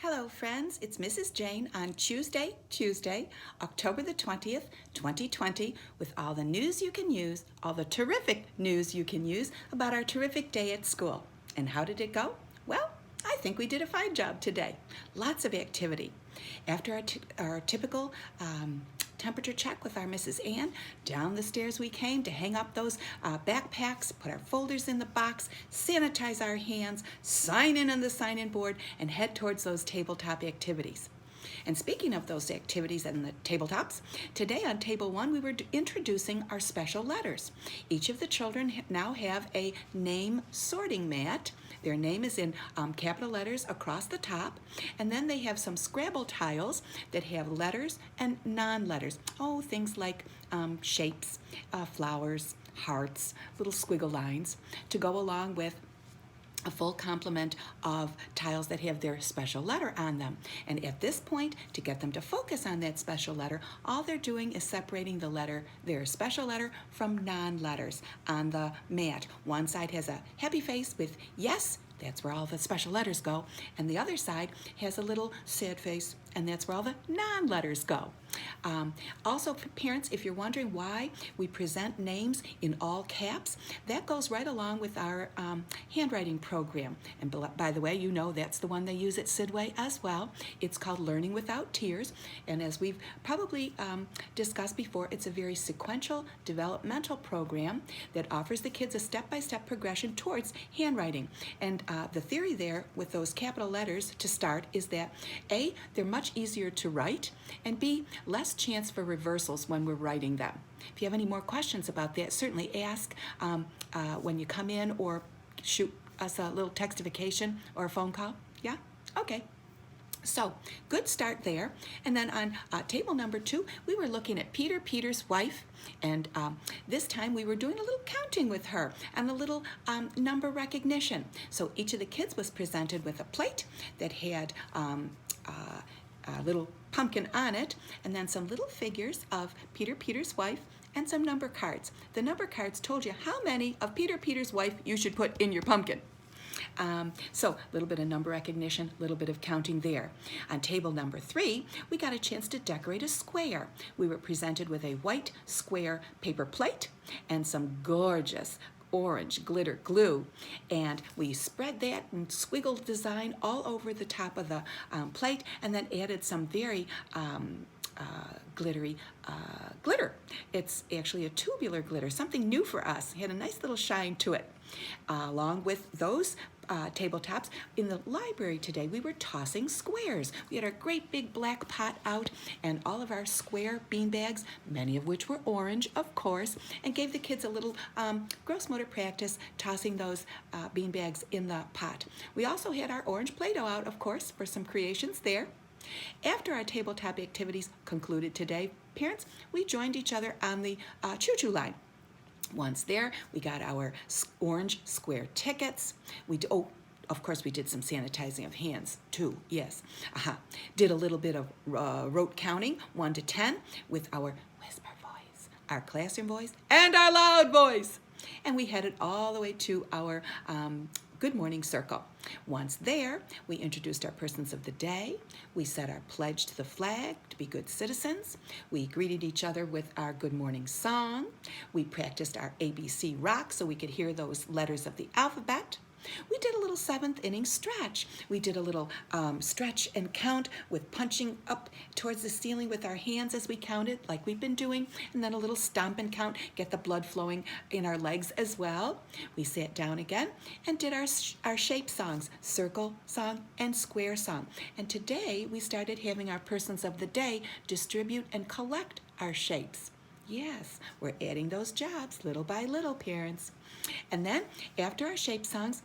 Hello friends, it's Mrs. Jane on Tuesday, October the 20th, 2020, with all the news you can use, all the terrific news you can use about our terrific day at school. And how did it go? Well, I think we did a fine job today. Lots of activity. After our typical temperature check with our Mrs. Ann, down the stairs we came to hang up those backpacks, put our folders in the box, sanitize our hands, sign in on the sign-in board, and head towards those tabletop activities. And speaking of those activities and the tabletops, today on Table 1 we were introducing our special letters. Each of the children now have a name sorting mat. Their name is in capital letters across the top, and then they have some Scrabble tiles that have letters and non-letters. Oh, things like shapes, flowers, hearts, little squiggle lines to go along with a full complement of tiles that have their special letter on them. And at this point, to get them to focus on that special letter, all they're doing is separating the letter, their special letter, from non-letters on the mat. One side has a happy face with yes, that's where all the special letters go, and the other side has a little sad face, and that's where all the non-letters go. Also, parents, if you're wondering why we present names in all caps, that goes right along with our handwriting program. And by the way, you know that's the one they use at Sidway as well. It's called Learning Without Tears, and as we've probably discussed before, it's a very sequential developmental program that offers the kids a step-by-step progression towards handwriting. And the theory there with those capital letters to start is that A, they're much easier to write, and B, less chance for reversals when we're writing them. If you have any more questions about that, certainly ask when you come in, or shoot us a little textification or a phone call. Yeah? Okay. So, good start there. And then on table number 2, we were looking at Peter's wife, and this time we were doing a little counting with her and a little number recognition. So each of the kids was presented with a plate that had a little pumpkin on it, and then some little figures of Peter's wife, and some number cards. The number cards told you how many of Peter's wife you should put in your pumpkin. So a little bit of number recognition, a little bit of counting there. On table number 3, we got a chance to decorate a square. We were presented with a white square paper plate and some gorgeous orange glitter glue, and we spread that and squiggled design all over the top of the plate, and then added some very glittery glitter. It's actually a tubular glitter, something new for us. It had a nice little shine to it. Along with those tabletops, in the library today we were tossing squares. We had our great big black pot out and all of our square bean bags, many of which were orange, of course, and gave the kids a little gross motor practice tossing those bean bags in the pot. We also had our orange Play-Doh out, of course, for some creations there. After our tabletop activities concluded today, parents, we joined each other on the choo-choo line. Once there, we got our orange square tickets. Of course, we did some sanitizing of hands too, yes. Did a little bit of rote counting, 1 to 10, with our whisper voice, our classroom voice, and our loud voice. And we headed all the way to our Good Morning Circle. Once there, we introduced our persons of the day. We said our pledge to the flag to be good citizens. We greeted each other with our good morning song. We practiced our ABC rock so we could hear those letters of the alphabet. We did a little 7th inning stretch. We did a little stretch and count with punching up towards the ceiling with our hands as we counted, like we've been doing, and then a little stomp and count, get the blood flowing in our legs as well. We sat down again and did our shape songs, circle song and square song. And today we started having our persons of the day distribute and collect our shapes. Yes, we're adding those jobs little by little, parents. And then after our shape songs,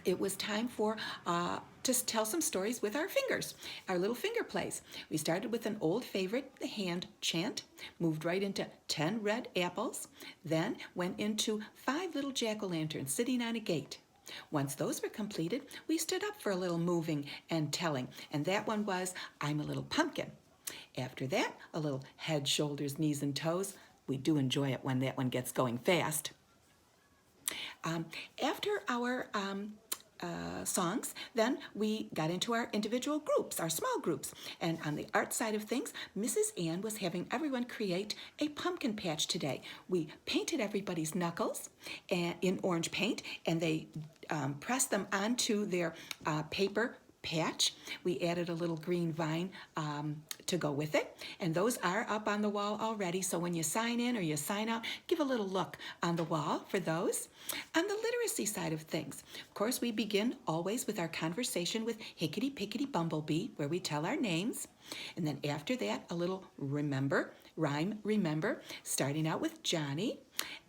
it was time for to tell some stories with our fingers, our little finger plays. We started with an old favorite, the hand chant, moved right into 10 red apples, then went into 5 little jack-o'-lanterns sitting on a gate. Once those were completed, we stood up for a little moving and telling, and that one was, I'm a little pumpkin. After that, a little head, shoulders, knees, and toes. We do enjoy it when that one gets going fast. After our songs, then we got into our individual groups, our small groups. And on the art side of things, Mrs. Ann was having everyone create a pumpkin patch today. We painted everybody's knuckles in orange paint, and they pressed them onto their paper patch. We added a little green vine to go with it, and those are up on the wall already, so when you sign in or you sign out, give a little look on the wall for those. On the literacy side of things, of course, we begin always with our conversation with Hickety Pickety Bumblebee, where we tell our names, and then after that, a little rhyme remember, starting out with Johnny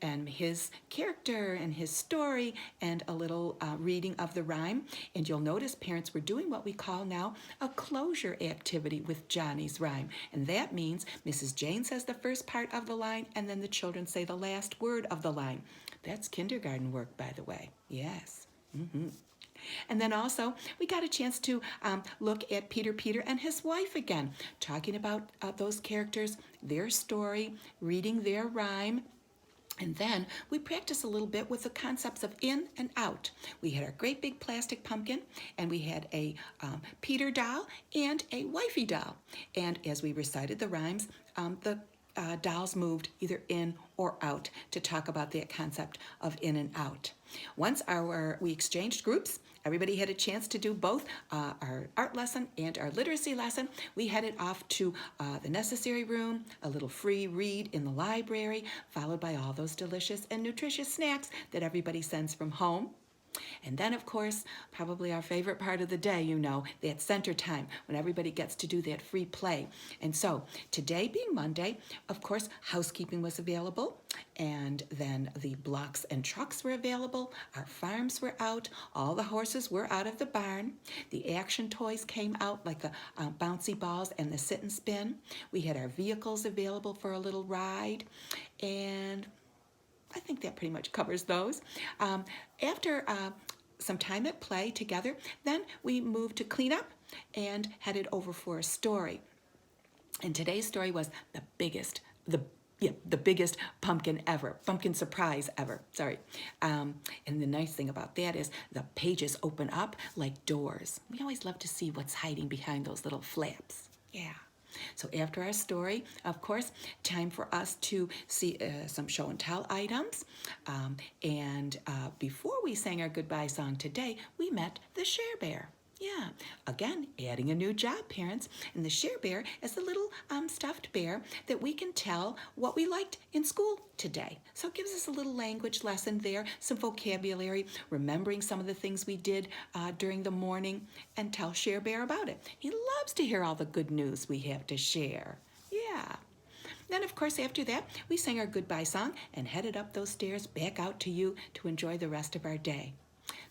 and his character and his story, and a little reading of the rhyme. And you'll notice parents were doing what we call now a closure activity with Johnny's rhyme, and that means Mrs. Jane says the first part of the line, and then the children say the last word of the line. That's kindergarten work, by the way. Yes. And then also, we got a chance to look at Peter and his wife again, talking about those characters, their story, reading their rhyme. And then we practiced a little bit with the concepts of in and out. We had our great big plastic pumpkin, and we had a Peter doll and a wifey doll. And as we recited the rhymes, the dolls moved either in or out to talk about that concept of in and out. Once we exchanged groups, everybody had a chance to do both our art lesson and our literacy lesson. We headed off to the necessary room, a little free read in the library, followed by all those delicious and nutritious snacks that everybody sends from home. And then, of course, probably our favorite part of the day, that center time when everybody gets to do that free play. And so today being Monday, of course, housekeeping was available, and then the blocks and trucks were available. Our farms were out. All the horses were out of the barn. The action toys came out, like the bouncy balls and the sit and spin. We had our vehicles available for a little ride, and I think that pretty much covers those. After some time at play together, then we moved to clean up and headed over for a story. And today's story was the biggest pumpkin ever, pumpkin surprise ever, sorry. And the nice thing about that is the pages open up like doors. We always love to see what's hiding behind those little flaps. Yeah. So after our story, of course, time for us to see some show and tell items. And before we sang our goodbye song today, we met the Share Bear. Yeah, again, adding a new job, parents. And the Share Bear is the little stuffed bear that we can tell what we liked in school today. So it gives us a little language lesson there, some vocabulary, remembering some of the things we did during the morning, and tell Share Bear about it. He loves to hear all the good news we have to share. Yeah. Then, of course, after that, we sang our goodbye song and headed up those stairs back out to you to enjoy the rest of our day.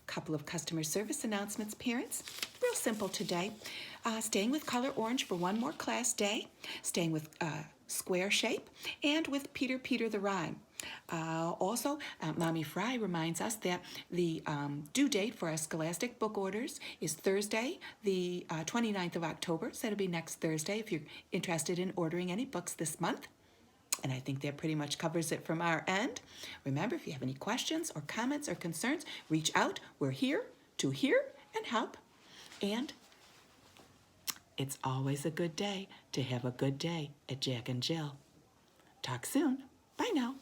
Couple of customer service announcements, parents. Real simple today. Staying with color orange for one more class day, staying with square shape, and with Peter the rhyme. Also, Mommy Fry reminds us that the due date for our scholastic book orders is Thursday, the 29th of October, so it'll be next Thursday if you're interested in ordering any books this month. And I think that pretty much covers it from our end. Remember, if you have any questions or comments or concerns, reach out. We're here to hear and help. And it's always a good day to have a good day at Jack and Jill. Talk soon. Bye now.